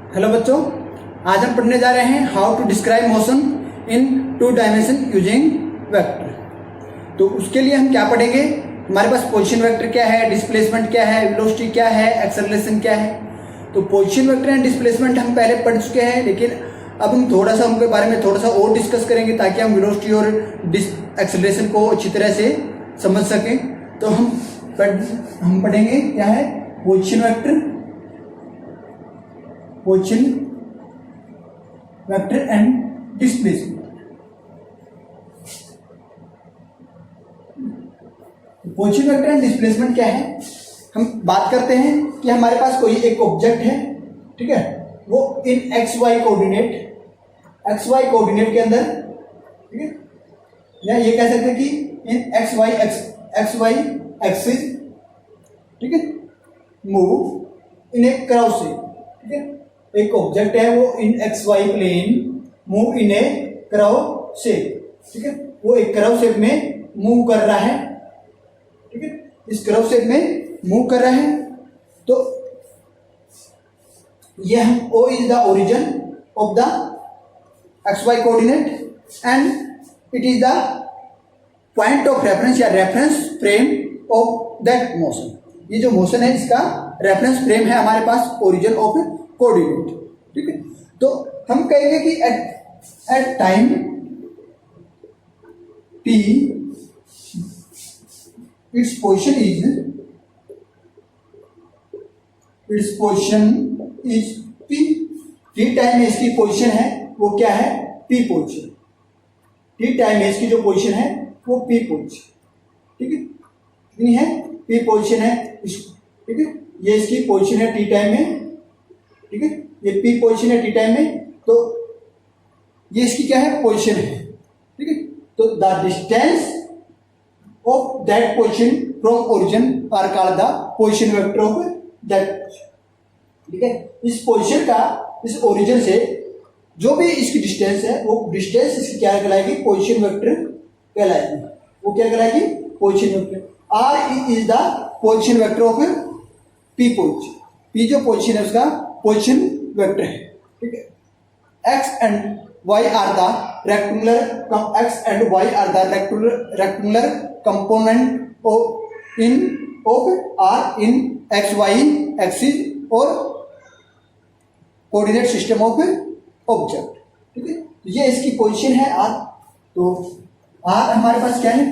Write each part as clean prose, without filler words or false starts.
Hello बच्चों, आज हम पढ़ने जा रहे हैं how to describe motion in 2 dimension using vector. तो उसके लिए हम क्या पढ़ेंगे, हमारे पास पोजीशन वेक्टर क्या है, डिस्प्लेसमेंट क्या है, वेलोसिटी क्या है, एक्सेलरेशन क्या है। तो पोजीशन वेक्टर एंड डिस्प्लेसमेंट हम पहले पढ़ चुके हैं, लेकिन अब हम थोड़ा सा उनके बारे में थोड़ा सा और डिस्कस करेंगे ताकि हम वेलोसिटी और एक्सेलरेशन को अच्छी तरह से समझ सकें। तो हम पढ़ेंगे क्या है position vector and displacement. Position vector and displacement क्या है, हम बात करते हैं कि हमारे पास कोई एक ऑब्जेक्ट है, ठीक है, वो इन एक्स वाई कोऑर्डिनेट के अंदर, ठीक है, या ये कह सकते हैं कि इन एक्स वाई एक्सिस, ठीक है, मूव इन ए कर्व से, ठीक है, एक ऑब्जेक्ट है वो in x y plane move in a curve shape, ठीक है, वो एक कर्व शेप में मूव कर रहा है, ठीक है, इस कर्व शेप में मूव कर रहा है। तो ये हम O is the origin of the x y coordinate and it is the point of reference या reference frame of that motion. ये जो मोशन है इसका रेफरेंस फ्रेम है हमारे पास ओरिजिन ऑफ कोऑर्डिनेट, ठीक है। तो हम कहेंगे कि at time t its position is p। t time में इसकी पोजीशन है वो क्या है, p पोजीशन। t टाइम में इसकी जो पोजीशन है वो p पोजीशन, ठीक है, कितनी है, p पोजीशन है, ठीक है, ये इसकी पोजीशन है t टाइम में, ठीक है, ये p पोजीशन है t टाइम में, तो ये इसकी क्या है, पोजीशन है, ठीक है। तो the distance of that position from origin are called the position vector of that, ठीक है। इस पोजीशन का इस ओरिजिन से जो भी इसकी डिस्टेंस है वो डिस्टेंस इसकी क्या कहलाएगी, पोजीशन वेक्टर कहलाएगी। वो क्या कहलाएगी, position vector. r is the position vector of p position. p जो पोजीशन है उसका पोजीशन वेक्टर है, ठीक है। x and y are the rectangular component of r in x y axis और कोऑर्डिनेट सिस्टम ऑफ ऑब्जेक्ट, ठीक है। ये इसकी पोजीशन है r। तो r हमारे पास क्या है,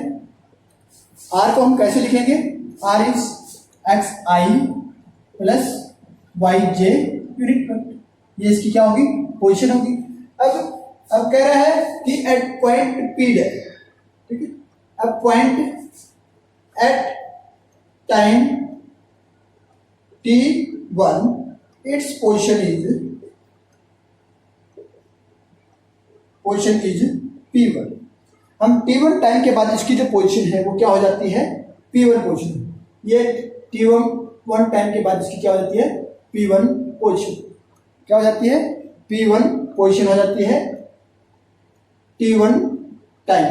r को हम कैसे लिखेंगे, r is x i plus y j unit vector. ये इसकी क्या होगी, पोजीशन होगी। अब कह रहा है कि एट पॉइंट P है, ठीक है। अब point at time t1 its position is P1। हम T1 टाइम के बाद इसकी जो पोजीशन है वो क्या हो जाती है, P1 पोजीशन। ये T1 टाइम के बाद इसकी क्या हो जाती है, P1 पोजीशन। क्या हो जाती है, P1 पोजीशन हो जाती है T1 टाइम।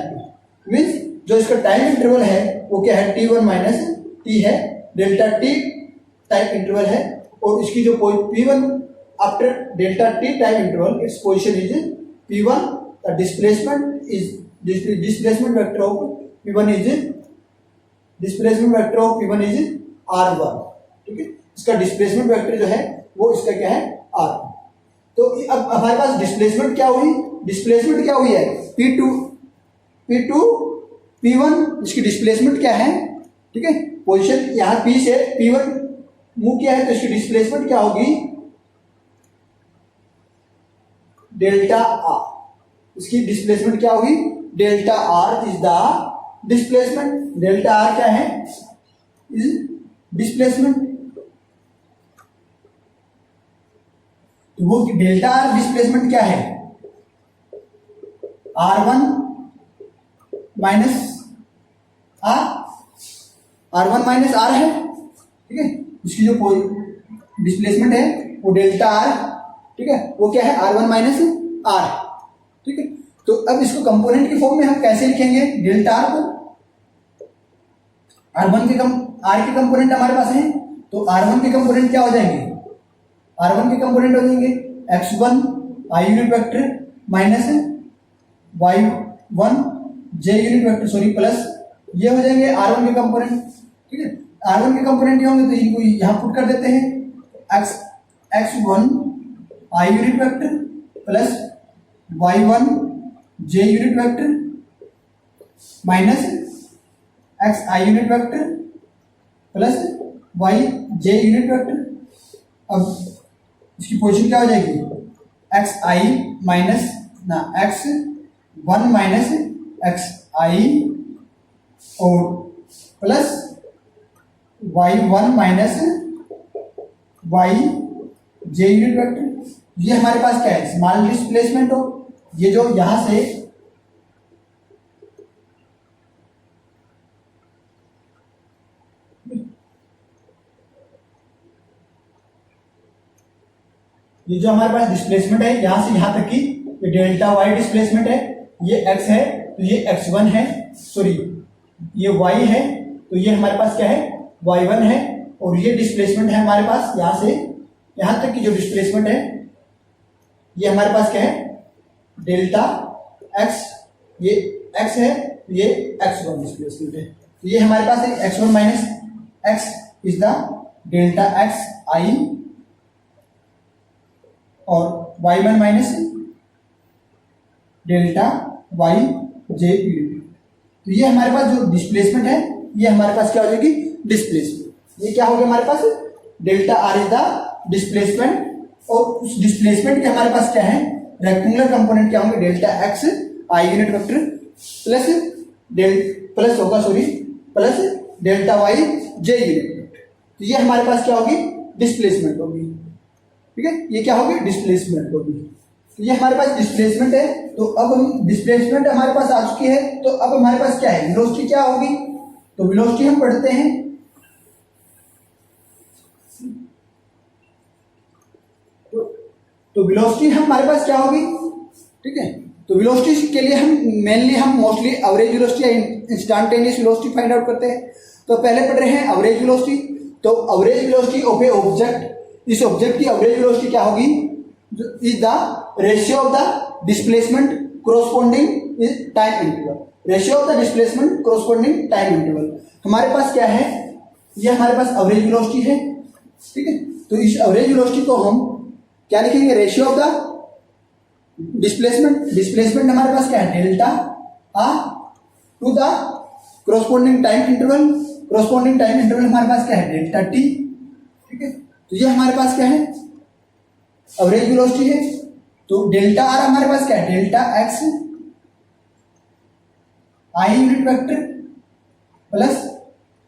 मीन्स जो इसका टाइम इंटरवल है वो क्या है, T1 माइनस T है, डेल्टा T टाइम इंटरवल है, और इसकी जो P1 after delta T time interval it's position is P1। The displacement vector of P1 is R1, ठीक है। इसका डिस्प्लेसमेंट वेक्टर जो है वो इसका क्या है, R1। तो अब हमारे पास डिस्प्लेसमेंट क्या हुई है, P1, इसकी डिस्प्लेसमेंट क्या है, ठीक है, पोजीशन यहां P से P1 मूव किया है, तो इसकी डिस्प्लेसमेंट क्या होगी, डेल्टा R। इसकी डिस्प्लेसमेंट क्या होगी, delta R is the displacement. Delta R क्या है, इज डिस्प्लेसमेंट। वो डेल्टा R डिस्प्लेसमेंट क्या है, R1 माइनस R है, ठीक है। इसकी जो डिस्प्लेसमेंट है वो डेल्टा R, ठीक है, वो क्या है, R1 माइनस R, ठीक है। तो अब इसको कंपोनेंट की फॉर्म में हम कैसे लिखेंगे, डेल्टा R को, R1 के R के कंपोनेंट हमारे पास है, तो R1 के कंपोनेंट क्या हो जाएंगे, R1 के कंपोनेंट हो जाएंगे x1 i unit vector minus y1 j unit vector sorry plus ये हो जाएंगे r1 के कंपोनेंट, ठीक है। r1 के कंपोनेंट ये होंगे तो इनको यहाँ पुट कर देते हैं, x1 i unit vector plus y1 j unit vector minus x i unit vector plus y j unit vector. अब इसकी पोजीशन क्या हो जाएगी, x i माइनस ना x1 माइनस x i और plus y1 minus y j unit vector. ये हमारे पास क्या है, स्मॉल डिस्प्लेसमेंट हो, ये जो यहां से ये जो हमारे पास डिस्प्लेसमेंट है यहां से यहां तक की ये डेल्टा वाई डिस्प्लेसमेंट है, ये x है तो ये x1 है, सॉरी ये y है तो ये हमारे पास क्या है y1 है, और ये डिस्प्लेसमेंट है हमारे पास यहां से यहां तक की जो डिस्प्लेसमेंट है ये हमारे पास क्या है डेल्टा x, ये x है ये x1 डिस्प्लेसमेंट है, तो ये हमारे पास है x1 minus x is the delta x i और y1 minus delta y j unit. तो ये हमारे पास जो डिस्प्लेसमेंट है ये हमारे पास क्या हो जाएगी डिस्प्लेसमेंट, ये क्या हो गया हमारे पास delta r is the displacement, और उस डिस्प्लेसमेंट के हमारे पास क्या है रेक्टेंगुलर कंपोनेंट क्या होंगे delta x i unit vector plus plus होगा sorry plus delta y j unit vector. तो ये हमारे पास क्या होगी डिस्प्लेसमेंट होगी, ठीक है, ये क्या होगी डिस्प्लेसमेंट होगी। तो ये हमारे पास डिस्प्लेसमेंट है, तो अब हम डिस्प्लेसमेंट हमारे पास आ चुकी है, तो अब हमारे पास क्या है वेलोसिटी क्या होगी, तो वेलोसिटी हम पढ़ते हैं तो वेलोसिटी हमारे पास क्या होगी, ठीक है। तो वेलोसिटी के लिए हम मोस्टली एवरेज वेलोसिटी या इंस्टेंटेनियस वेलोसिटी फाइंड आउट करते हैं। तो पहले पढ़ रहे हैं एवरेज वेलोसिटी, तो average velocity of A object, इस ऑब्जेक्ट की एवरेज वेलोसिटी क्या होगी is the ratio of the displacement corresponding time interval, ratio of the displacement corresponding time interval. हमारे पास क्या है, ये हमारे पास एवरेज वेलोसिटी है, ठीक है। तो इस एवरेज वेलोसिटी को हम क्या लिखेंगे रेशियो ऑफ द डिस्प्लेसमेंट हमारे पास क्या है delta two the corresponding time interval, corresponding time interval हमारे पास क्या है डेल्टा टी, ठीक है। तो ये हमारे पास क्या है एवरेज वेलोसिटी है, तो डेल्टा आर हमारे पास क्या है delta x i unit vector plus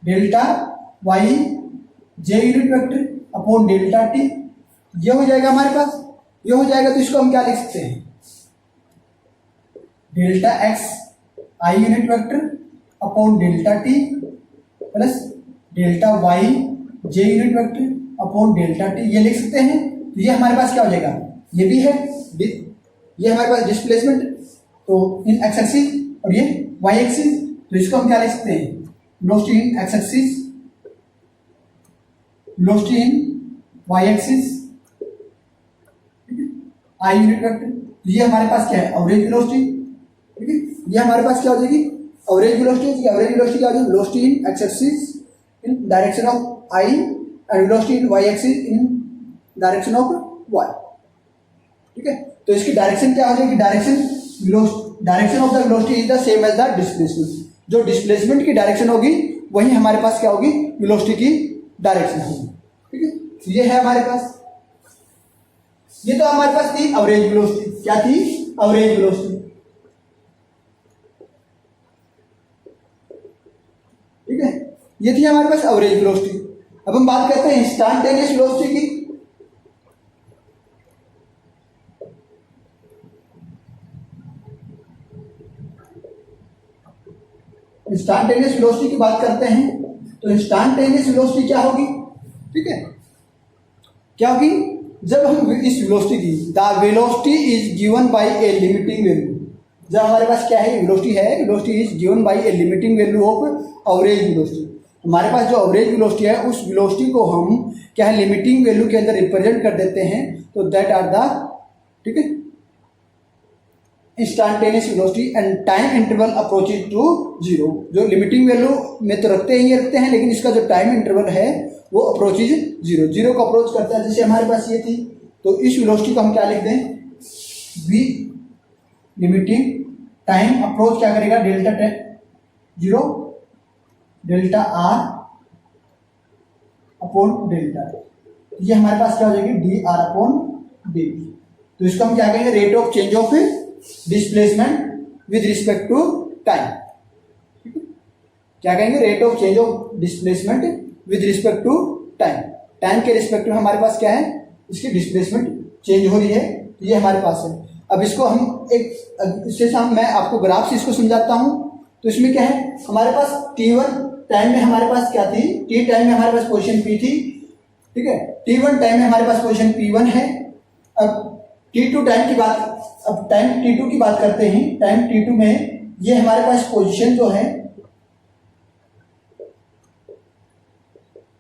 delta y j unit vector upon delta t, ये हो जाएगा हमारे पास, ये हो जाएगा तो इसको हम क्या लिख सकते हैं delta x i unit vector upon delta t plus delta y j unit vector upon delta t, ये लिख सकते हैं। तो ये हमारे पास क्या हो जाएगा, ये भी है ये हमारे पास डिस्प्लेसमेंट, तो इन एक्स एक्सिस और ये वाई एक्सिस, तो इसको हम क्या लिख सकते हैं velocity in x axis, velocity in y axis, i unit vector. तो ये हमारे पास क्या है एवरेज वेलोसिटी, ठीक है। ये हमारे पास क्या हो जाएगी एवरेज वेलोसिटी, एवरेज वेलोसिटी क्या हो जाएगी velocity in x axis in direction of i and velocity in y axis in direction of y, ठीक है। तो इसकी डायरेक्शन क्या हो जाएगी direction of the velocity is the same as the displacement, जो डिस्प्लेसमेंट की डायरेक्शन होगी वही हमारे पास क्या होगी वेलोसिटी की डायरेक्शन होगी, ठीक है। तो ये है हमारे पास, ये तो हमारे पास थी एवरेज वेलोसिटी, क्या थी एवरेज वेलोसिटी, ठीक है, ये थी हमारे पास एवरेज वेलोसिटी। अब हम बात करते हैं इंस्टेंटेनियस वेलोसिटी की। इंस्टेंटेनियस वेलोसिटी की बात करते हैं, तो इंस्टेंटेनियस वेलोसिटी क्या होगी, ठीक है, क्या होगी जब हम इस वेलोसिटी की the velocity is given by A limiting value, जब हमारे पास क्या है वेलोसिटी है, velocity is given by A limiting value of average velocity, हमारे पास जो एवरेज वेलोसिटी है उस वेलोसिटी को हम क्या है, लिमिटिंग वैल्यू के अंदर रिप्रेजेंट कर देते हैं, तो दैट आर द, ठीक है, instantaneous velocity and time interval approaches to zero. जो लिमिटिंग वैल्यू में तो रखते हैं लेकिन इसका जो टाइम इंटरवल है वो अप्रोचेज जीरो, जीरो को अप्रोच करता है। जैसे हमारे पास ये थी, तो इस वेलोसिटी को हम क्या लिख दें, v लिमिटिंग टाइम अप्रोच क्या करेगा, delta zero delta R upon delta, ये हमारे पास क्या हो जाएगी, डी आर अपॉन डी। तो इसको हम क्या कहेंगे, rate of change of displacement with respect to time. क्या कहेंगे, rate of change of displacement with respect to time. Time के रिस्पेक्ट में हमारे पास क्या है, इसकी डिस्प्लेसमेंट चेंज हो रही है, तो ये हमारे पास है। अब इसको हम इससे मैं आपको ग्राफ से इसको समझाता हूं। तो इसमें क्या है, हमारे पास t1 टाइम में हमारे पास क्या थी, t टाइम में हमारे पास पोजीशन p थी, ठीक है, t1 टाइम में हमारे पास पोजीशन p1 है। अब t2 टाइम की बात, अब टाइम t2 की बात करते हैं। टाइम t2 में ये हमारे पास पोजीशन जो है,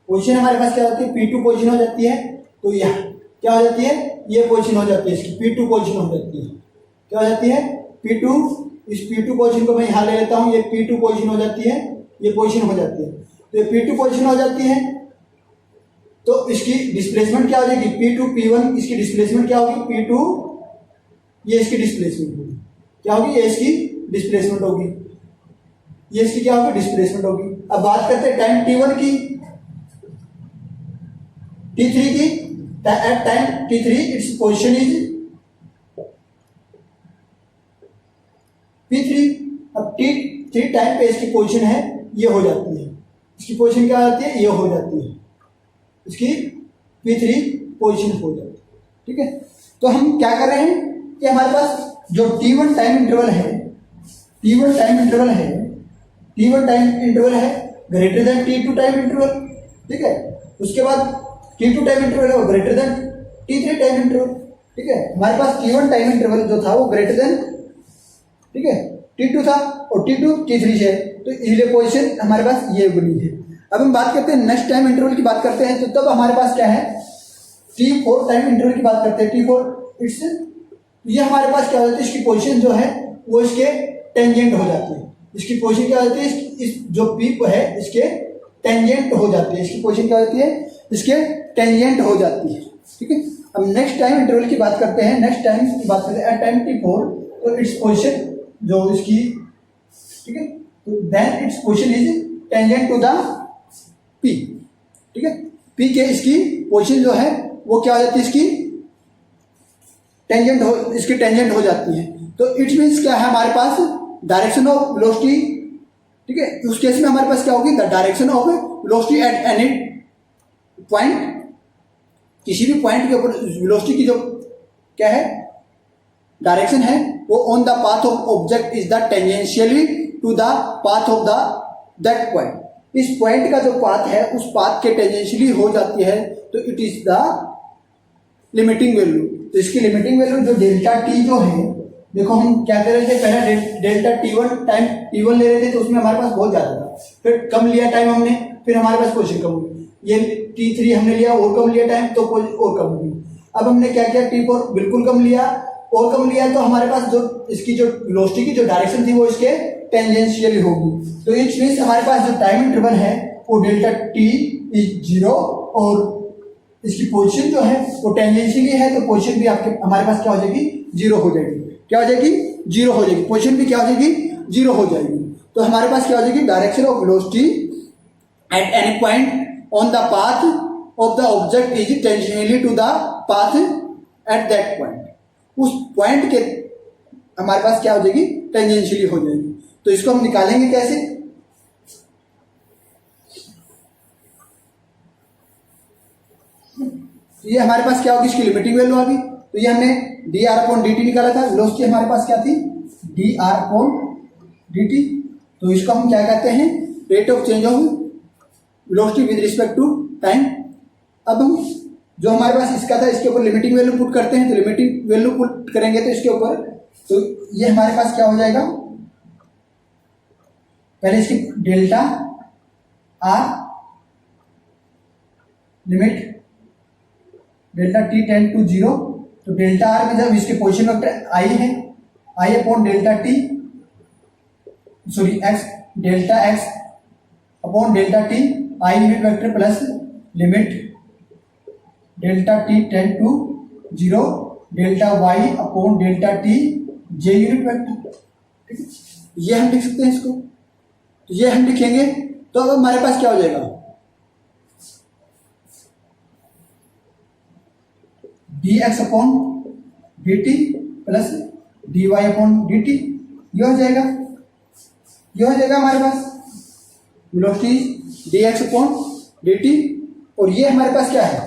पोजीशन हमारे पास क्या होती है, p2 पोजीशन हो जाती है। तो यह क्या हो जाती है, ये पोजीशन हो जाती है, इसकी p2 पोजीशन हो जाती है। क्या हो जाती है, p2, इस p2 पोजीशन को मैं यहां ले लेता हूं, ये p2 पोजीशन हो जाती है, ये पोजीशन हो जाती है। तो ये p2 पोजीशन हो जाती है, तो इसकी डिस्प्लेसमेंट क्या हो जाएगी, p2 p1, इसकी डिस्प्लेसमेंट क्या होगी, p2, ये इसकी डिस्प्लेसमेंट होगी, क्या होगी, ये इसकी डिस्प्लेसमेंट होगी, ये इसकी क्या होगी, डिस्प्लेसमेंट होगी। अब बात करते हैं टाइम t1 की, t3 की। At time t3 its position is p3। अब t3 टाइम पे इसकी पोजीशन है, ये हो जाती है, इसकी पोजीशन क्या हो जाती है, ये हो जाती है, इसकी p3 पोजीशन हो जाती है, ठीक है। तो हम क्या कर रहे हैं कि हमारे पास जो t1 टाइम इंटरवल है, t1 टाइम इंटरवल है, t1 टाइम इंटरवल है greater than t2 time interval, ठीक है। उसके बाद t2 टाइम इंटरवल है greater than t3 time interval, ठीक है। हमारे पास t1 टाइम इंटरवल जो था वो ग्रेटर देन, ठीक है, t2 था, और t2 t3 से, तो इसलिए पोजीशन हमारे पास ये बनी है। अब हम बात करते हैं नेक्स्ट टाइम इंटरवल की बात करते हैं, तो तब हमारे पास क्या है, t4 टाइम इंटरवल की बात करते हैं। t4 इट्स, ये हमारे पास क्या होता है, इसकी पोजीशन जो है वो इसके टेंजेंट हो जाती है, इसकी पोजीशन क्या होती है, इस जो p है इसके टेंजेंट हो जाती है, इसकी पोजीशन क्या होती है, इसके टेंजेंट हो जाती है, ठीक है। अब नेक्स्ट टाइम इंटरवल की बात करते हैं, नेक्स्ट टाइम की बात करते हैं एट टाइम t4, तो इट्स पोजीशन जो इसकी, ठीक है, तो then its position is tangent to the p, ठीक है। p के इसकी पोजीशन जो है वो क्या हो जाती है, इसकी टेंजेंट हो, इसकी टेंजेंट हो जाती है। तो इट मीन्स क्या है, हमारे पास डायरेक्शन ऑफ वेलोसिटी, ठीक है, उस केस में हमारे पास क्या होगी, the direction of velocity at any point, किसी भी पॉइंट के ऊपर वेलोसिटी की जो क्या है डायरेक्शन है, वो on the path of object is the tangentially to the path of the that point. इस पॉइंट का जो पाथ है उस पाथ के टेंजेंशियली हो जाती है, तो it is the limiting value. तो इसकी लिमिटिंग वैल्यू जो डेल्टा टी जो है, देखो हम क्या कर रहे थे, पहले डेल्टा t1 टाइम t1 ले रहे थे, तो उसमें हमारे पास बहुत ज्यादा था, फिर कम लिया टाइम हमने, फिर हमारे पास पोजीशन कम हुई, ये t3 हमने लिया और कम लिया टाइम, तो और कम हुई। अब हमने क्या किया, t4 बिल्कुल कम लिया और कम लिया, तो हमारे पास जो इसकी जो वेलोसिटी की जो डायरेक्शन थी वो इसके टेंजेंशियली होगी। तो इट मींस हमारे पास जो टाइम इंटरवल है वो डेल्टा t इज 0 और इसकी पोजीशन जो है वो टेंजेंशियली है, तो पोजीशन भी आपके हमारे पास क्या हो जाएगी, 0 हो जाएगी। क्या हो जाएगी, 0 हो जाएगी, पोजीशन भी क्या हो जाएगी, 0 हो जाएगी। तो हमारे पास क्या हो जाएगी, direction of velocity at any point on the path of the object is tangentially to the path at that point. उस पॉइंट के हमारे पास क्या हो जाएगी, टेंजेंशियली हो जाएगी। तो इसको हम निकालेंगे कैसे, ये हमारे पास क्या होगी, इसकी लिमिटिंग वैल्यू आ गई। तो ये हमने d r upon d t निकाला था, वेलोसिटी हमारे पास क्या थी, d r upon d t. तो इसको हम क्या कहते हैं, rate of change of velocity with respect to time. अब हम जो हमारे पास इसका था इसके ऊपर लिमिटिंग वैल्यू पुट करते हैं, तो लिमिटिंग वैल्यू पुट करेंगे तो इसके ऊपर, तो ये हमारे पास क्या हो जाएगा, पहले इसकी delta r limit delta t tend to zero, तो डेल्टा आर में जब इसके पोजिशन वेक्टर आई है, i upon delta t, sorry x, delta x upon delta t, i unit vector plus limit delta t tend to zero, delta y upon delta t j unit vector. ठीक है, ये हम लिख सकते हैं इसको। तो ये हम लिखेंगे तो अब हमारे पास क्या हो जाएगा, d x upon d t plus d y upon d t, ये हो जाएगा, ये हो जाएगा हमारे पास velocity d x upon d t. और ये हमारे पास क्या है,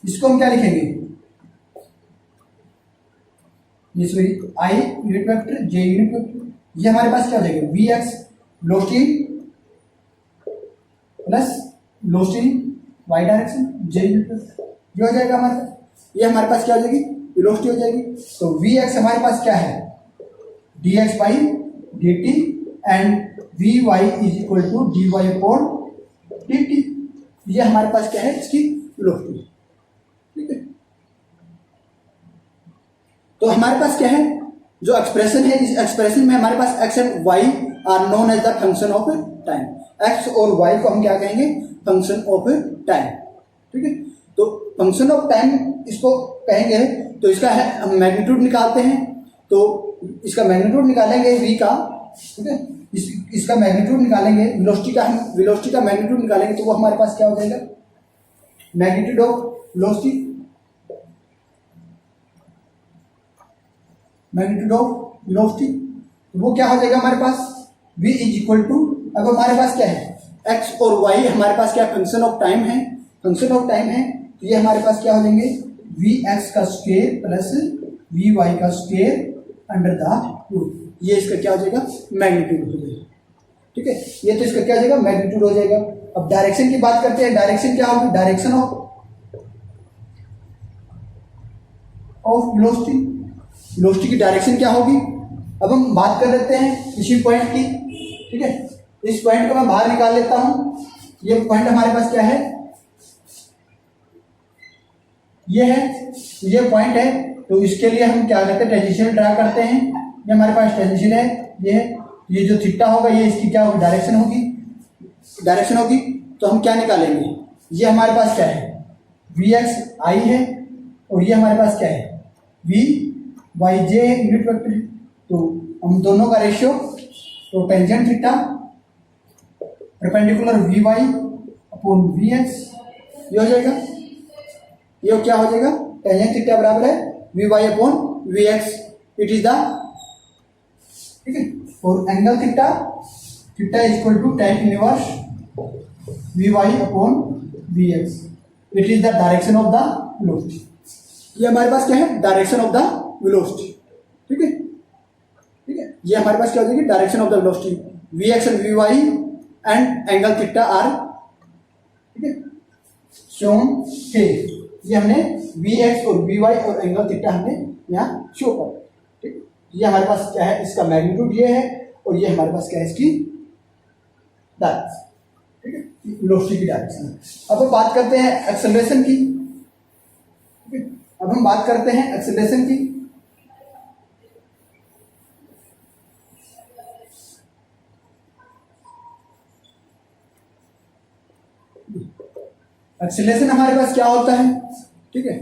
इसको हम क्या लिखेंगे, ये sorry i unit vector j unit vector, ये हमारे पास क्या हो जाएगा, v x velocity plus velocity y direction j unit vector, ये हो जाएगा हमारे पास, ये हमारे पास क्या हो जाएगी, वेलोसिटी हो जाएगी। तो वी एक्स हमारे पास क्या है, d x by d t and v y is equal to d y upon d t, ये हमारे पास क्या है, इसकी वेलोसिटी। ठीक है, तो हमारे पास क्या है, जो एक्सप्रेशन है, इस एक्सप्रेशन में हमारे पास x and y are known as the function of time. X और वाई को हम क्या कहेंगे, फंक्शन ऑफ टाइम। ठीक है, तो फंक्शन ऑफ टाइम इसको कहेंगे, तो इसका है हम मैग्नीट्यूड निकालते हैं, तो इसका मैग्नीट्यूड निकालेंगे v का। ठीक है, इसका मैग्नीट्यूड निकालेंगे, वेलोसिटी का, हम वेलोसिटी का मैग्नीट्यूड निकालेंगे, तो वो हमारे पास क्या हो जाएगा, magnitude of velocity, magnitude of velocity, तो वो क्या हो जाएगा हमारे पास, v इज इक्वल टू, अब हमारे पास क्या है, x और y हमारे पास क्या फंक्शन ऑफ टाइम है, फंक्शन ऑफ टाइम है, तो ये हमारे पास क्या हो जाएंगे, वी एक्स का स्क्वायर प्लस वी वाई का स्क्वायर अंडर द रूट, ये इसका क्या हो जाएगा, मैग्नीट्यूड हो जाएगा। ठीक है, ये तो इसका क्या हो जाएगा, मैग्नीट्यूड हो जाएगा। अब डायरेक्शन की बात करते हैं, डायरेक्शन क्या होगी, डायरेक्शन ऑफ वेलोसिटी, वेलोसिटी की डायरेक्शन क्या होगी। अब हम बात कर लेते हैं इसी पॉइंट की। ठीक है, इस पॉइंट को मैं बाहर निकाल लेता हूं, ये पॉइंट हमारे पास क्या है, ये है, ये पॉइंट है, तो इसके लिए हम क्या करते हैं, टेंजेंशियल ड्रा करते हैं। ये हमारे पास टेंजेंशियल है, ये है, ये जो थीटा होगा ये इसकी क्या होगी, डायरेक्शन होगी, डायरेक्शन होगी। तो हम क्या निकालेंगे, ये हमारे पास क्या है, वी एक्स आई है, और ये हमारे पास क्या है, v y j unit vector है। तो हम दोनों का रेशियो, तो tangent theta perpendicular v y upon v x, ये हो जाएगा, ये क्या हो जाएगा, टेंजेंट थीटा बराबर है v y upon v x, it is the, ठीक है, और angle theta, theta is equal to tan inverse v y upon v x, it is the direction of the velocity. ये हमारे पास क्या है, डायरेक्शन ऑफ द वेलोसिटी। ठीक है, ठीक है, ये हमारे पास क्या हो जाएगी, direction of the velocity, v x and v y and angle theta are, ठीक है, शोन है। ये हमने वी एक्स और वी वाई और एंगल थीटा हमने यहाँ शो कर, ठीक, ये हमारे पास क्या है, इसका मैग्नीट्यूड ये है, और ये हमारे पास क्या है, इसकी डायरेक्शन, ठीक है, वेलोसिटी की डायरेक्शन। अब हम बात करते हैं एक्सेलरेशन की। ठीक है, अब हम बात करते हैं एक्सेलरेशन की। एक्सेलरेशन हमारे पास क्या होता है, ठीक है,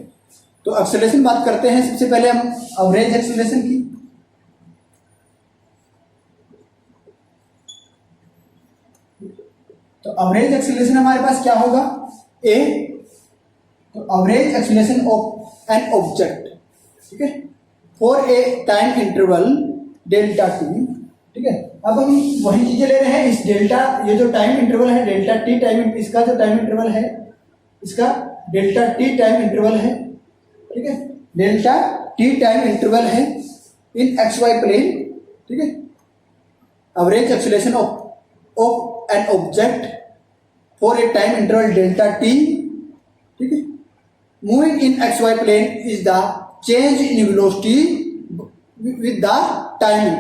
तो एक्सेलरेशन बात करते हैं। सबसे पहले हम एवरेज एक्सेलरेशन की। तो एवरेज एक्सेलरेशन हमारे पास क्या होगा, ए, तो average acceleration of an object, ठीक है, for a time interval delta t. ठीक है, अब हम वही चीजें ले रहे हैं, इस डेल्टा, ये जो टाइम इंटरवल है डेल्टा टी टाइम, इसका जो टाइम इंटरवल है, इसका डेल्टा टी टाइम इंटरवल है, ठीक है, डेल्टा टी टाइम इंटरवल है इन एक्स वाई प्लेन। ठीक है, average acceleration of an object for a time interval delta t, ठीक है, moving in x y plane is the change in velocity with the time,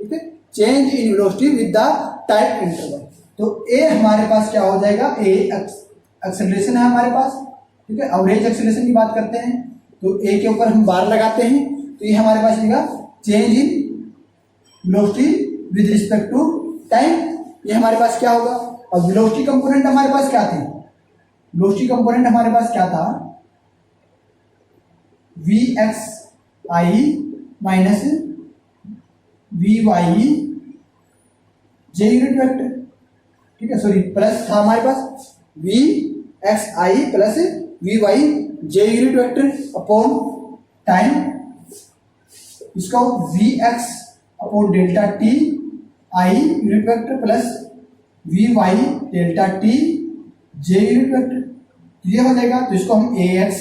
ठीक है, change in velocity with the time interval. तो ए हमारे पास क्या हो जाएगा, ए एक्सेलरेशन है हमारे पास, ठीक है। एवरेज एक्सेलरेशन की बात करते हैं तो ए के ऊपर हम बार लगाते हैं तो ये हमारे पास आएगा change in velocity with respect to time. ये हमारे पास क्या होगा। अब वेलोसिटी कंपोनेंट हमारे पास क्या थी, वेलोसिटी कंपोनेंट हमारे पास क्या था, v x i minus v y j unit vector, ठीक है, सॉरी प्लस था हमारे पास v x i plus v y j unit vector upon time, इसका v x upon delta t i unit vector plus v y delta t j unit vector, ये हो जाएगा। तो इसको हम a x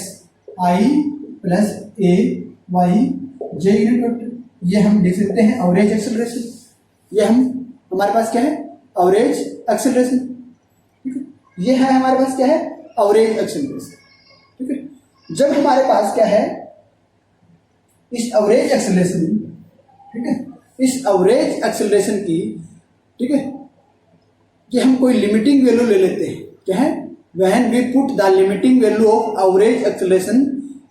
i plus a y j unit vector, ये हम लिख सकते हैं एवरेज एक्सेलरेशन। ये हम हमारे पास क्या है, एवरेज एक्सेलरेशन, ठीक है। ये है हमारे पास क्या है, एवरेज एक्सेलरेशन, ठीक है। जब हमारे पास क्या है इस एवरेज एक्सेलरेशन, ठीक है, इस एवरेज एक्सेलरेशन की, ठीक है, कि हम कोई लिमिटिंग वैल्यू ले लेते हैं, क्या है, when we put the limiting value of average acceleration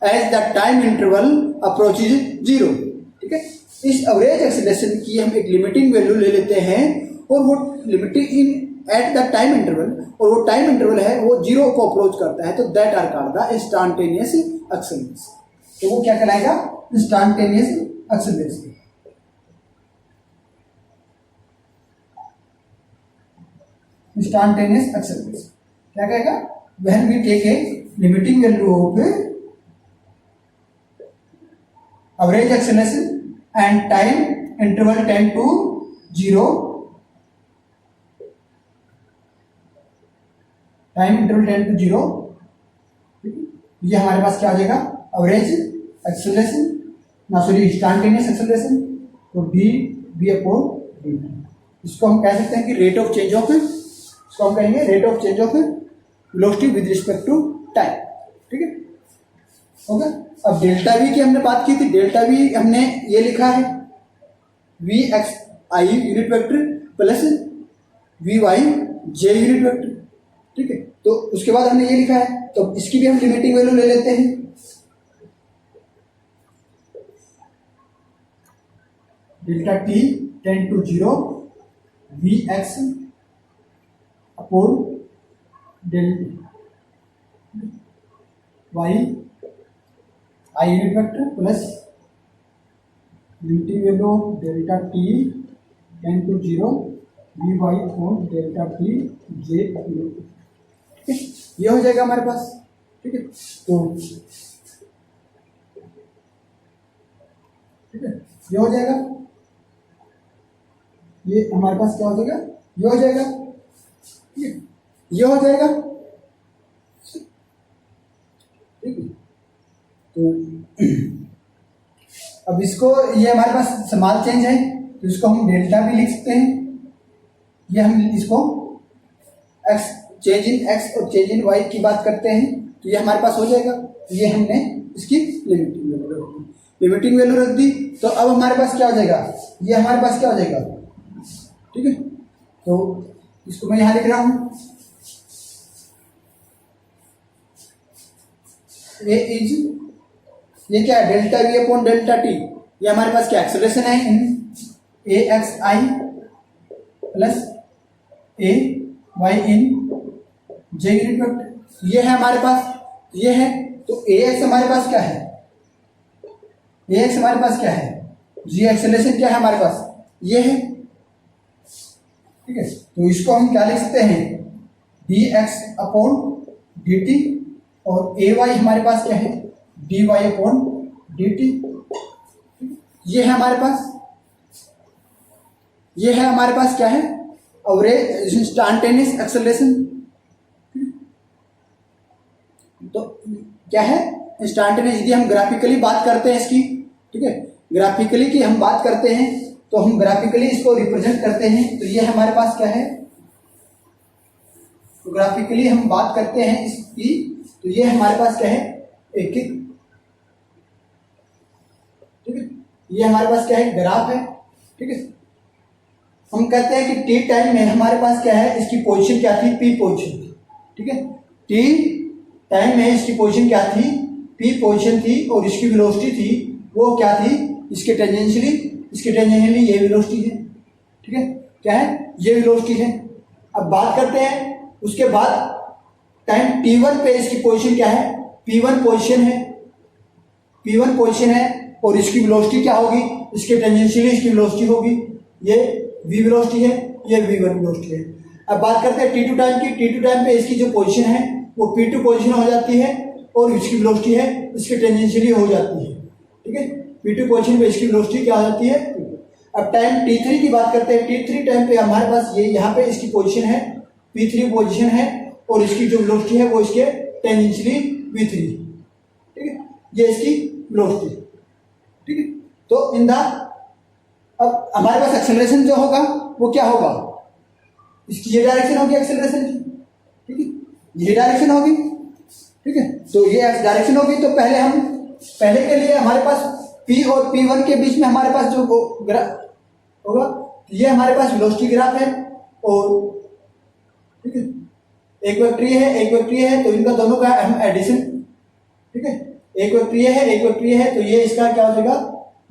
as the time interval approaches zero, ठीक है। इस एवरेज एक्सेलरेशन की हम एक लिमिटिंग वैल्यू ले लेते हैं और वो limiting in at the time interval, और वो टाइम इंटरवल है वो जीरो को अप्रोच करता है, तो that are called the instantaneous acceleration. तो वो क्या कहलाएगा, इंस्टेंटेनियस एक्सेलरेशन। इंस्टेंटेनियस एक्सेलरेशन क्या कहेगा, when we take a limiting value of average acceleration and time interval tend to zero, time interval tend to zero, ये हमारे पास क्या आ जाएगा, एवरेज एक्सेलरेशन, ना सॉरी इंस्टेंटेनियस एक्सेलरेशन, तो डी बी अपॉन डी। इसको हम कह सकते हैं कि रेट ऑफ चेंज ऑफ, इसको हम कहेंगे rate of change of velocity with respect to time, ठीक है, ओके। अब डेल्टा वी की हमने बात की थी, डेल्टा वी हमने ये लिखा है v x i unit vector plus v y j unit vector, ठीक है। तो उसके बाद हमने ये लिखा है, तो इसकी भी हम लिमिटिंग वैल्यू ले लेते हैं, delta t tend to zero v x upon del y i unit vector plus limiting value of delta t tend to zero v y upon delta t j unit, ठीक है, ये हो जाएगा हमारे पास, ठीक है। तो ठीक है, ये हो जाएगा, ये हमारे पास क्या हो जाएगा, ये हो जाएगा, ठीक है, ये हो जाएगा, ठीक है। तो अब इसको, ये हमारे पास स्मॉल चेंज है तो इसको हम डेल्टा भी लिख सकते हैं, ये हम इसको एक्स चेंज इन एक्स और चेंज इन वाई की बात करते हैं, तो ये हमारे पास हो जाएगा। ये हमने इसकी लिमिटिंग वैल्यू रख दी, तो अब हमारे पास क्या हो जाएगा, ये हमारे पास क्या हो जाएगा, ठीक है। तो इसको मैं यहां लिख रहा हूं, ये इज, ये क्या है, delta we upon delta t, ये हमारे पास क्या एक्सेलरेशन है इन ए x i plus a Y in J unit vector, ये है हमारे पास, ये है। तो ए एक्स हमारे पास क्या है, ए एक्स हमारे पास क्या है, जी एक्सेलरेशन क्या है हमारे पास, ये है, ठीक है। तो इसको हम क्या लिख सकते हैं, d x upon d t, और ए वाई हमारे पास क्या है, d y upon d t, ये है हमारे पास, ये है हमारे पास क्या है, एवरेज इंस्टेंटेनियस एक्सेलरेशन। तो क्या है इंस्टेंटेनियस, यदि हम ग्राफिकली बात करते हैं इसकी, ठीक है, ग्राफिकली की हम बात करते हैं तो हम ग्राफिकली इसको रिप्रेजेंट करते हैं, तो ये हमारे पास क्या है, तो ग्राफिकली हम बात करते हैं इसकी, तो ये हमारे पास क्या है, एक, ठीक है, ये हमारे पास क्या है, ग्राफ है, ठीक है। हम कहते हैं कि टी टाइम में हमारे पास क्या है, इसकी पोजीशन क्या थी, पी पोजीशन थी, ठीक है। टी टाइम में इसकी पोजीशन क्या थी, पी पोजीशन थी और इसकी वेलोसिटी थी वो क्या थी, इसके टेंजेंशियली ये वेलोसिटी है, ठीक है, क्या है, ये वेलोसिटी है। अब बात करते हैं उसके बाद टाइम t1 पे इसकी पोजीशन क्या है, p1 पोजीशन है और इसकी वेलोसिटी क्या होगी, इसके टेंजेंशियली इसकी वेलोसिटी होगी, ये v वेलोसिटी है, ये v1 वेलोसिटी है। अब बात करते हैं t2 टाइम की। t2 टाइम पे इसकी जो पोजीशन है वो p2 पोजीशन हो जाती है और इसकी वेलोसिटी है इसके टेंजेंशियली हो जाती है, ठीक है, p2 पोजीशन पे इसकी वेलोसिटी क्या हो जाती है। अब टाइम t3 की बात करते हैं। t3 टाइम पे हमारे पास ये यहाँ पे इसकी पोजीशन है, p3 पोजीशन है और इसकी जो वेलोसिटी है वो इसके टेंजेंशियली v3, ठीक है, ये इसकी वेलोसिटी, ठीक है। तो इन द अब हमारे पास एक्सेलरेशन जो होगा वो क्या होगा, इसकी ये डायरेक्शन होगी एक्सेलरेशन की, ठीक है, ये डायरेक्शन होगी, ठीक है। तो ये डायरेक्शन होगी तो पहले के लिए हमारे पास P और P1 के बीच में हमारे पास जो ग्राफ होगा ये हमारे पास वेलोसिटी ग्राफ है और ठीक है एक वेक्टर है तो इनका दोनों का हम एडिशन, ठीक है, एक वेक्टर है तो ये इसका क्या हो जाएगा,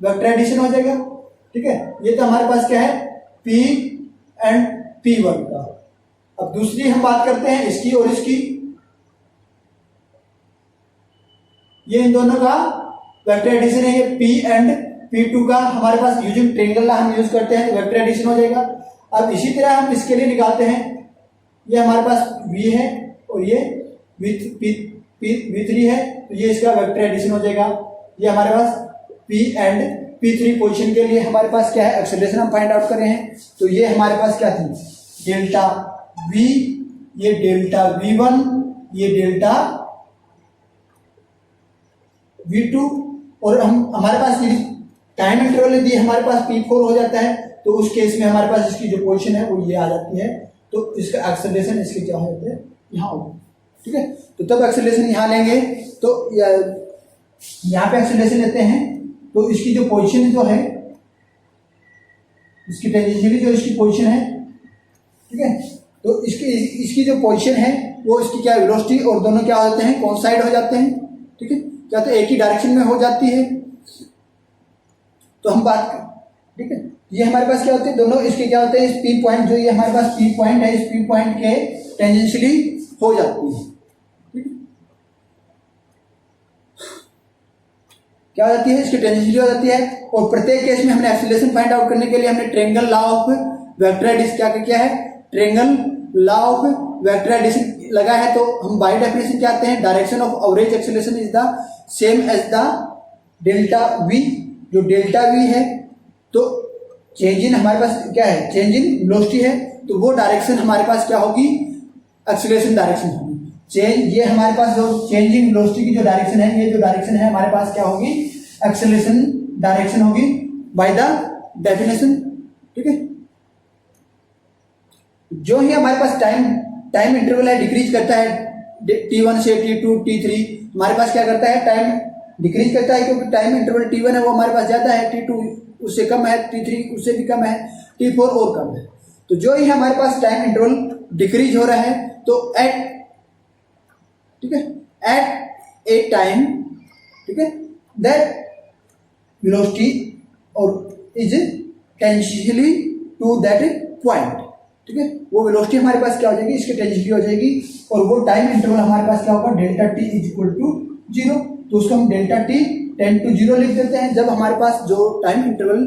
वेक्टर एडिशन हो जाएगा, ठीक है। ये तो हमारे पास क्या है P एंड P1 का। अब दूसरी हम बात करते हैं इसकी और इसकी, ये इन दोनों का वेक्टर एडिशन है, ये P एंड P2 का हमारे पास यूजिंग ट्रायंगल हम यूज करते हैं तो वेक्टर एडिशन हो जाएगा। अब इसी तरह हम इसके लिए निकालते हैं, ये हमारे पास V है और ये V3 है तो ये इसका वेक्टर एडिशन हो जाएगा। ये हमारे पास P एंड P3 पोजीशन के लिए हमारे पास क्या है, एक्सेलरेशन हम फाइंड आउट कर रहे हैं तो ये हमारे पास क्या थी, डेल्टा V, ये डेल्टा V1, ये डेल्टा V2 और हमारे पास ये टाइम इंटरवल यदि हमारे पास P4 हो जाता है तो उस केस में हमारे पास इसकी जो पोजीशन है वो ये आ जाती है, तो इसका एक्सेलरेशन इसके क्या हो जाते हैं, यहाँ होगा, ठीक है। तो तब एक्सेलरेशन यहाँ लेंगे तो यहाँ पे एक्सेलरेशन लेते हैं तो इसकी जो पोजीशन जो है, इसकी टेंजेंशियली जो इसकी पोजीशन है, ठीक है, तो इसकी जो पोजीशन है वो इसकी क्या वेलोसिटी और दोनों क्या हो जाते हैं, कोइंसाइड हो जाते हैं, ठीक है, क्या तो एक ही डायरेक्शन में हो जाती है। तो हम बात करें, ठीक है, ये हमारे पास क्या होते हैं, दोनों इसके क्या होते हैं, इस P पॉइंट जो ये हमारे पास P पॉइंट है, इस P पॉइंट के टेंजेंशियली हो जाती है, ठीक है, क्या हो जाती है, इसकी टेंजेंशियली हो जाती है। और प्रत्येक केस में हमने एक्सेलरेशन फाइंड आउट करने के लिए हमने triangle law of vector addition क्या है, triangle law of vector addition लगा है। तो हम बाय डेफिनेशन क्या आते हैं, direction of average acceleration is the same as the delta V, जो डेल्टा V है तो चेंज इन हमारे पास क्या है, चेंज इन वेलोसिटी है तो वो डायरेक्शन हमारे पास क्या होगी, एक्सेलरेशन डायरेक्शन होगी। चेंज ये हमारे पास जो चेंज इन वेलोसिटी की जो डायरेक्शन है, ये जो डायरेक्शन है हमारे पास क्या होगी, एक्सेलरेशन डायरेक्शन होगी बाय द डेफिनेशन, ठीक है। जो ही हमारे पास टाइम इंटरवल है डिक्रीज करता है, T1 से T2 T3 हमारे पास क्या करता है, टाइम डिक्रीज करता है क्योंकि टाइम इंटरवल T1 है वो हमारे पास ज्यादा है, T2 उससे कम है, T3 उससे भी कम है, T4 और कम है। तो जो ही हमारे पास टाइम इंटरवल डिक्रीज हो रहा है तो ठीक है, एट ए टाइम, ठीक है, दैट वेलोसिटी और is tangentially to that point, ठीक है, वो वेलोसिटी हमारे पास क्या हो जाएगी, इसके टेंजेंशियली हो जाएगी और वो टाइम इंटरवल हमारे पास क्या होगा, delta T is equal to 0। तो उसको हम डेल्टा T टेंड टू 0 लिख देते हैं। जब हमारे पास जो टाइम इंटरवल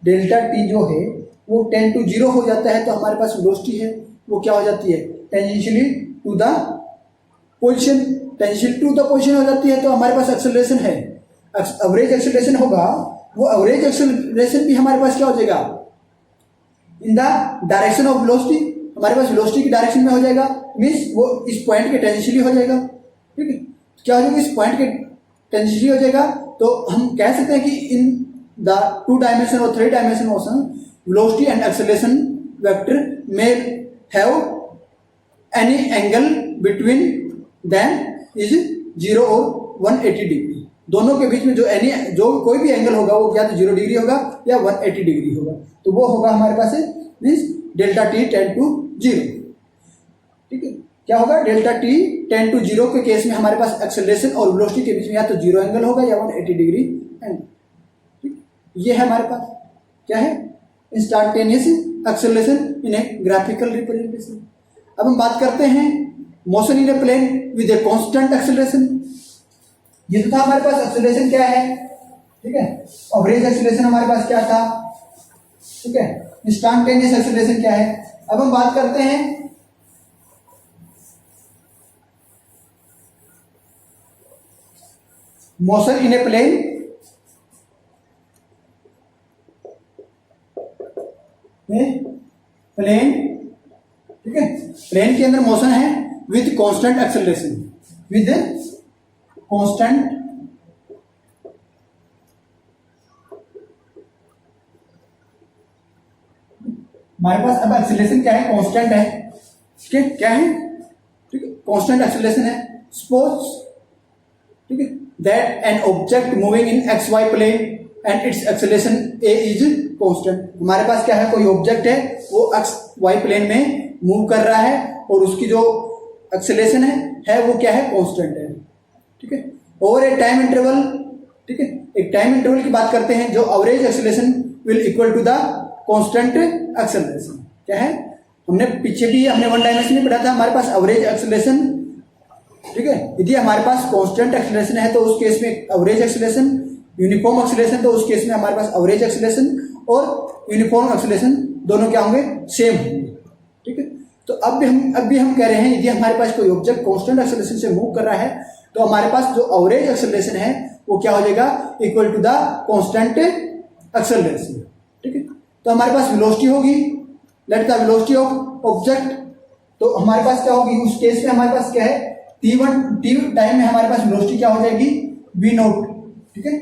डेल्टा T जो है वो 10 to 0 हो जाता है तो हमारे पास वेलोसिटी है वो क्या हो जाती है, tangentially to the position, tangential to the position हो जाती है। तो हमारे पास एक्सेलरेशन है, एवरेज एक्सेलरेशन होगा, वो एवरेज एक्सेलरेशन भी हमारे पास क्या हो जाएगा, in the direction of velocity, हमारे पास वेलोसिटी की डायरेक्शन में हो जाएगा, मींस वो इस पॉइंट के टेंजेंशियली हो जाएगा, ठीक है। क्या हो जाएगा, इस पॉइंट के टेंजेंशियली हो जाएगा। तो हम कह सकते हैं कि इन द 2 डायमेंशन और 3 dimension motion velocity and acceleration vector may have any angle between them is 0 और 180 डिग्री। दोनों के बीच में जो कोई भी एंगल होगा वो या तो 0 डिग्री होगा या 180 डिग्री होगा। तो वो होगा हमारे पास means delta T tend to 0, ठीक है। क्या होगा, delta t tend to zero के केस में हमारे पास एक्सेलरेशन और वेलोसिटी के बीच में या तो जीरो एंगल होगा या 180 डिग्री एंगल। ठीक, ये है हमारे पास क्या है, instantaneous acceleration in a graphical representation. अब हम बात करते हैं motion in a plane with a constant acceleration. ये तो था हमारे पास एक्सेलरेशन क्या है, ठीक है, एवरेज एक्सेलरेशन हमारे पास क्या था, ठीक है, इंस्टेंटेनियस एक्सेलरेशन क्या है। अब हम बात करते हैं motion in a plane plane, ठीक है, प्लेन के अंदर मोशन है with constant acceleration, with constant हमारे पास अब एक्सेलरेशन क्या है, कांस्टेंट है, ठीक है, क्या है, ठीक है, कांस्टेंट एक्सेलरेशन है। सपोज, ठीक है, that an object moving in x y plane and its acceleration a is constant. हमारे पास क्या है, कोई ऑब्जेक्ट है वो एक्स वाई प्लेन में मूव कर रहा है और उसकी जो एक्सेलरेशन है वो क्या है, कांस्टेंट है, ठीक है, ओवर ए टाइम इंटरवल, ठीक है, एक टाइम इंटरवल की बात करते हैं जो average acceleration will equal to the constant acceleration. क्या है, हमने पीछे भी हमने वन डायमेंशन में पढ़ा था, हमारे पास एवरेज एक्सेलरेशन, ठीक है, यदि हमारे पास कांस्टेंट एक्सेलरेशन है तो उस केस में एवरेज एक्सेलरेशन, यूनिफॉर्म एक्सेलरेशन तो उस केस में हमारे पास एवरेज एक्सेलरेशन और यूनिफॉर्म एक्सेलरेशन दोनों क्या होंगे, सेम होंगे, ठीक है। तो अब भी हम कह रहे हैं यदि हमारे पास कोई ऑब्जेक्ट कांस्टेंट एक्सेलरेशन से मूव कर रहा है तो हमारे पास जो एवरेज एक्सेलरेशन है वो क्या हो जाएगा, equal to the constant acceleration, ठीक है। तो हमारे पास वेलोसिटी होगी, let the velocity of object, तो हमारे पास क्या होगी, उस केस में हमारे पास क्या है, टी टाइम में हमारे पास वेलोसिटी क्या हो जाएगी, वी नोट, ठीक है,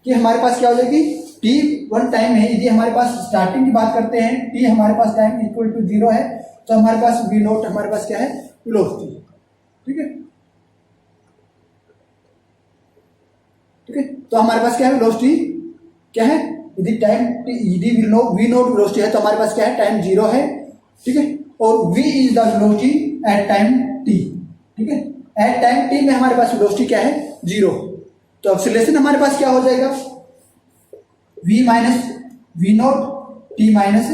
कि हमारे पास क्या हो जाएगी, टी वन टाइम है, यदि हमारे पास स्टार्टिंग की बात करते हैं, टी हमारे पास टाइम इक्वल टू जीरो है तो हमारे पास वी नोट हमारे पास क्या है, वेलोसिटी, ठीक है, ठीक है। तो हमारे पास क्या है, वेलोसिटी क्या है, यदि टाइम यदि वी नोट वेलोसिटी है तो हमारे पास क्या है, टाइम जीरो है, ठीक है, और v is the velocity at time t, ठीक है, एट टाइम t में हमारे पास वेलोसिटी क्या है, जीरो, तो एक्सेलरेशन हमारे पास क्या हो जाएगा, v minus v naught t minus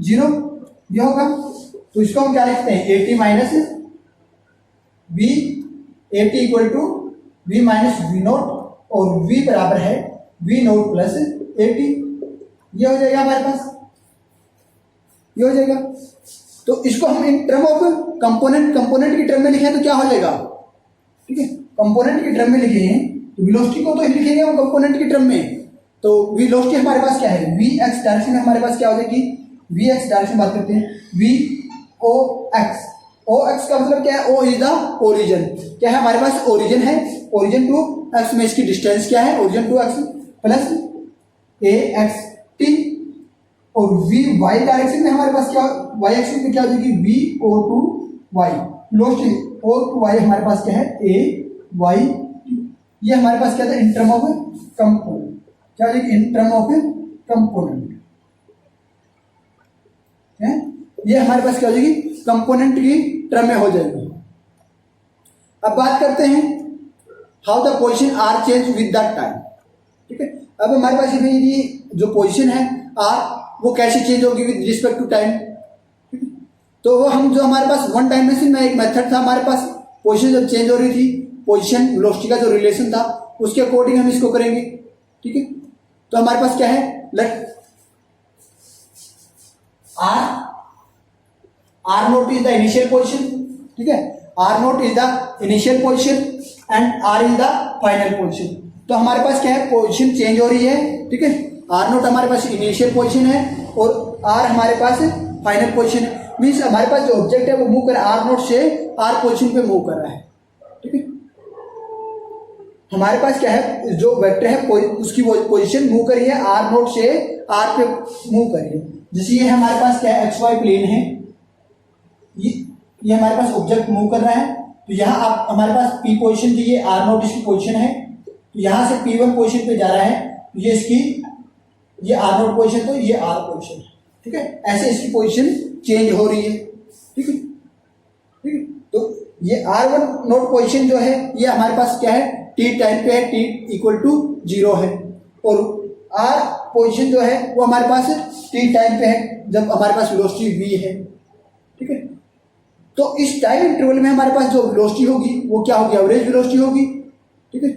zero, ये होगा। तो इसको हम क्या लिखते हैं, a t minus v, a t equal to v minus v naught और v बराबर है v naught plus a t, ये हो जाएगा हमारे पास, ये हो जाएगा। तो इसको हम इन टर्म ऑफ कंपोनेंट की टर्म में लिखें तो क्या हो जाएगा, ठीक है, कंपोनेंट की टर्म में लिखे हैं तो वेलोसिटी को तो लिखेंगे हम कंपोनेंट की टर्म में, तो वेलोसिटी हमारे पास क्या है, वी एक्स डायरेक्शन में हमारे पास क्या हो जाएगी, वी एक्स डायरेक्शन बात करते हैं, वी ओ एक्स, ओ एक्स का मतलब क्या है, ओ इज द ओरिजिन, क्या है हमारे पास, ओरिजिन है, ओरिजिन टू एक्स में इसकी डिस्टेंस क्या है, origin to x plus a x t, और वी वाई डायरेक्शन में हमारे पास क्या, वाई एक्सिस में क्या हो जाएगी, v o to y, velocity o to y हमारे पास क्या है, ए वाई टी, ये हमारे पास क्या था, इन टर्म ऑफ कंपोनेंट, क्या हो जाएगी, इन टर्म ऑफ कंपोनेंट है, ये हमारे पास क्या हो जाएगी, कंपोनेंट की टर्म में हो जाएगी। अब बात करते हैं how the position are change with the time, ठीक है। अब हमारे पास ये जो पोजीशन है आर वो कैसे चेंज होगी विद रिस्पेक्ट टू टाइम, तो वो हम जो हमारे पास वन डायमेंशन में एक मेथड था, हमारे पास पोजीशन जब चेंज हो रही थी, पोजीशन वेलोसिटी का जो रिलेशन था उसके अकॉर्डिंग हम इसको करेंगे, ठीक है। तो हमारे पास क्या है, let r naught is the initial position, ठीक है, r naught is the initial position and r is the final position. तो हमारे पास क्या है, पोजीशन चेंज हो रही है, ठीक है, आर नोट हमारे पास इनिशियल पोजीशन है और आर हमारे पास फाइनल पोजीशन है, मीन्स हमारे पास जो ऑब्जेक्ट है वो मूव कर आर नोट से आर पोजीशन पे मूव कर रहा है, ठीक है। हमारे पास क्या है, जो वेक्टर है उसकी पोजीशन मूव करी है आर नोट से आर पे मूव करी है, जैसे ये हमारे पास क्या है, एक्स वाई प्लेन है, ये हमारे पास ऑब्जेक्ट मूव कर रहा है, तो यहाँ आप हमारे पास पी पोजीशन थी, ये आर नोट इसकी पोजीशन है, तो यहाँ से पी वन पोजीशन पे जा रहा है, तो ये इसकी ये आर नोट पोजीशन, तो ये आर पोजीशन है, ठीक है, ऐसे इसकी पोजीशन चेंज हो रही है, ठीक है, ठीक है। तो ये r1 नोट पोजीशन जो है ये हमारे पास क्या है, t टाइम पे है, t इक्वल टू 0 है, और r पोजीशन जो है वो हमारे पास t टाइम पे है जब हमारे पास वेलोसिटी v है। ठीक है, तो इस टाइम इंटरवल में हमारे पास जो वेलोसिटी होगी वो क्या होगी, एवरेज वेलोसिटी होगी। ठीक है,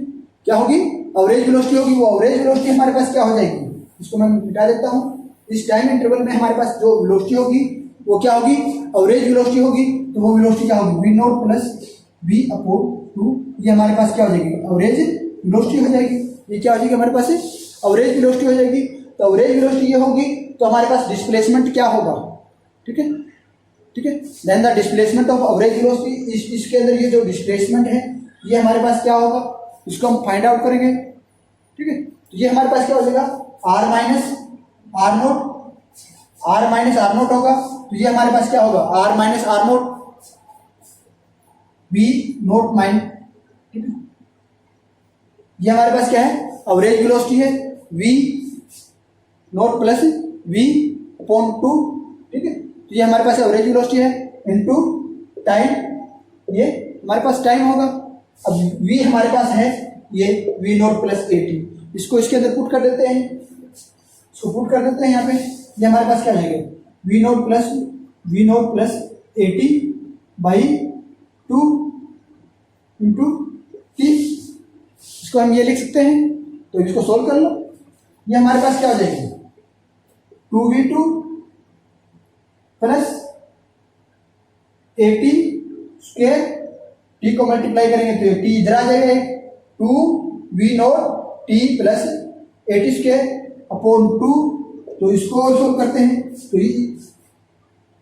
क्या होगी, एवरेज वेलोसिटी होगी। वो एवरेज वेलोसिटी हमारे पास क्या हो जाएगी, इसको मैं मिटा देता हूँ। इस टाइम इंटरवल में हमारे पास जो वेलोसिटी होगी वो क्या होगी, एवरेज वेलोसिटी होगी। तो वो वेलोसिटी क्या होगी, v not plus v upon 2, ये हमारे पास क्या हो जाएगी, एवरेज वेलोसिटी हो जाएगी। ये क्या हो जाएगी हमारे पास, एवरेज वेलोसिटी हो जाएगी। तो एवरेज वेलोसिटी ये होगी तो हमारे पास डिस्प्लेसमेंट क्या होगा। ठीक है, ठीक है, then the displacement of average velocity, इसके अंदर ये जो डिस्प्लेसमेंट है ये हमारे पास क्या होगा, इसको हम फाइंड आउट करेंगे। ठीक है, तो ये हमारे पास क्या हो जाएगा, r माइनस आर नोट होगा। तो ये हमारे पास क्या होगा, r minus r naught v naught माइन। ठीक है, ये हमारे पास क्या है, एवरेज वेलोसिटी है, v naught plus v upon 2। ठीक है, तो ये हमारे पास एवरेज वेलोसिटी है इनटू टाइम, ये हमारे पास टाइम होगा। अब v हमारे पास है ये v नोट प्लस 80, इसको इसके अंदर पुट कर देते हैं, इसको पुट कर देते हैं यहाँ पे। ये हमारे पास क्या जाएगा, v naught plus 80 by 2 into t, इसको हम ये लिख सकते हैं। तो इसको सोल्व कर लो, ये हमारे पास क्या हो जाएगी, 2v2 प्लस 80 स्क्वायर, t को मल्टीप्लाई करेंगे तो t इधर आ जाएगा, 2v note t plus 80 square upon 2। तो इसको सोल्व करते हैं तो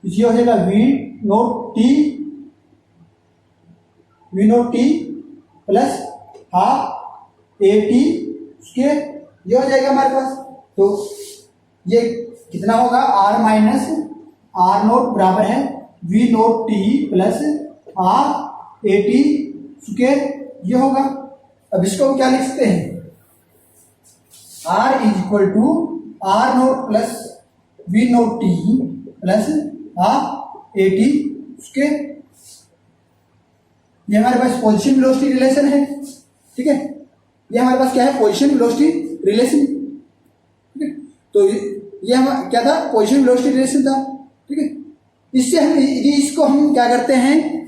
ये हो जाएगा v naught t plus half 80 square, ये हो जाएगा हमारे पास। तो ये कितना होगा, r माइनस आर नोट बराबर है v naught t plus half 80 square, ये होगा। अब इसको हम क्या लिख सकते हैं, r is equal to r naught plus v naught t plus half 80 square, ये हमारे पास पोजीशन वेलोसिटी रिलेशन है। ठीक है, ये हमारे पास क्या है, पोजीशन वेलोसिटी रिलेशन। ठीक है, तो ये हम क्या था, पोजीशन वेलोसिटी रिलेशन था। ठीक है, इससे हम इसको हम क्या करते हैं,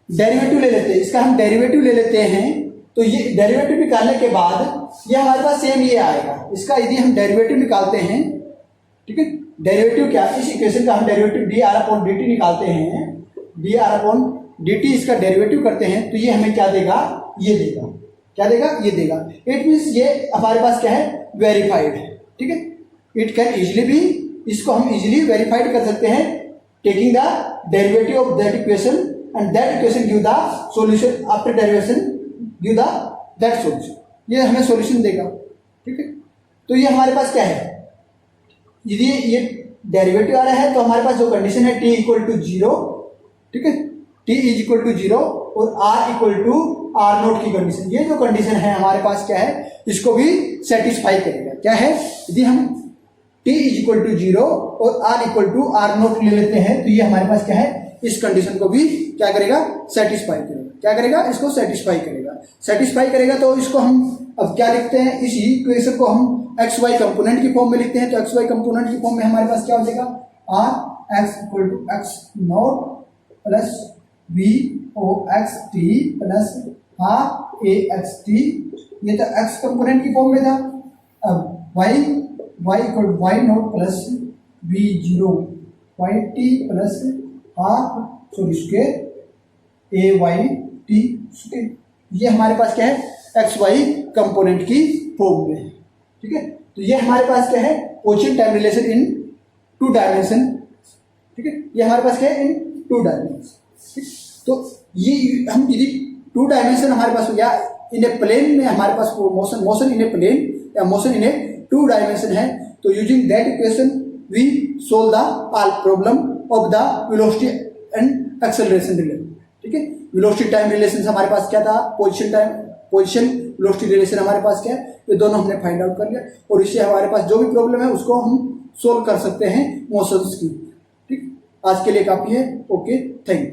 डेरिवेटिव ले लेते हैं, इसका हम डेरिवेटिव ले लेते हैं। तो ये डेरिवेटिव निकालने के बाद ये हमारे पास सेम ये आएगा, इसका यदि हम डेरिवेटिव निकालते हैं। ठीक है, डेरिवेटिव क्या, इस इक्वेशन का हम derivative D r upon d T निकालते हैं, D r upon d T इसका डेरिवेटिव करते हैं तो ये हमें क्या देगा, ये देगा, क्या देगा, ये देगा। इट मीन्स ये हमारे पास क्या है, वेरीफाइड है। ठीक है, इट कैन इजिली बी, इसको हम इजिली वेरीफाइड कर सकते हैं taking the derivative of that equation and that equation give the solution, after derivation give the that solution, ये हमें सॉल्यूशन देगा। ठीक है, तो ये हमारे पास क्या है, यदि ये डेरिवेटिव आ रहा है तो हमारे पास जो कंडीशन है t इक्वल टू 0, ठीक है, t इज इक्वल टू 0 और r equal to r naught की कंडीशन, ये जो कंडीशन है हमारे पास क्या है, इसको भी सेटिस्फाई करेगा। क्या है, यदि हम t इज इक्वल टू 0 और r equal to r naught ले लेते हैं तो ये हमारे पास क्या है, इस कंडीशन को भी क्या करेगा, सेटिस्फाई करेगा। क्या करेगा, इसको सेटिस्फाई करेगा। सेटिस्फाई करेगा तो इसको हम अब क्या लिखते हैं, इस इक्वेशन को हम एक्स वाई कंपोनेंट की फॉर्म में लिखते हैं। तो एक्स वाई कंपोनेंट की फॉर्म में हमारे पास क्या हो जाएगा, r x equal to x naught plus b o x t plus half a x t, ये तो एक्स कंपोनेंट की फॉर्म में था। अब y equal to y naught plus b zero y t plus half sorry square a y t square, ये हमारे पास क्या है, एक्स वाई कंपोनेंट की फॉर्म में है। ठीक है, तो ये हमारे पास क्या है, position time relation in 2 dimension. ठीक है, ये हमारे पास क्या है, इन 2 डायमेंशन। तो ये हम यदि 2 डायमेंशन हमारे पास या इन ए प्लेन में हमारे पास मोशन इन ए प्लेन या मोशन इन ए 2 डायमेंशन है, तो using that equation we solve the all problem of the velocity and acceleration relation. ठीक है, वेलोसिटी टाइम रिलेशन हमारे पास क्या था, पोजीशन वेलोसिटी रिलेशन हमारे पास क्या है, ये दोनों हमने फाइंड आउट कर लिया और इससे हमारे पास जो भी प्रॉब्लम है उसको हम सोल्व कर सकते हैं मोशंस की। ठीक, आज के लिए काफी है। Okay, thank you.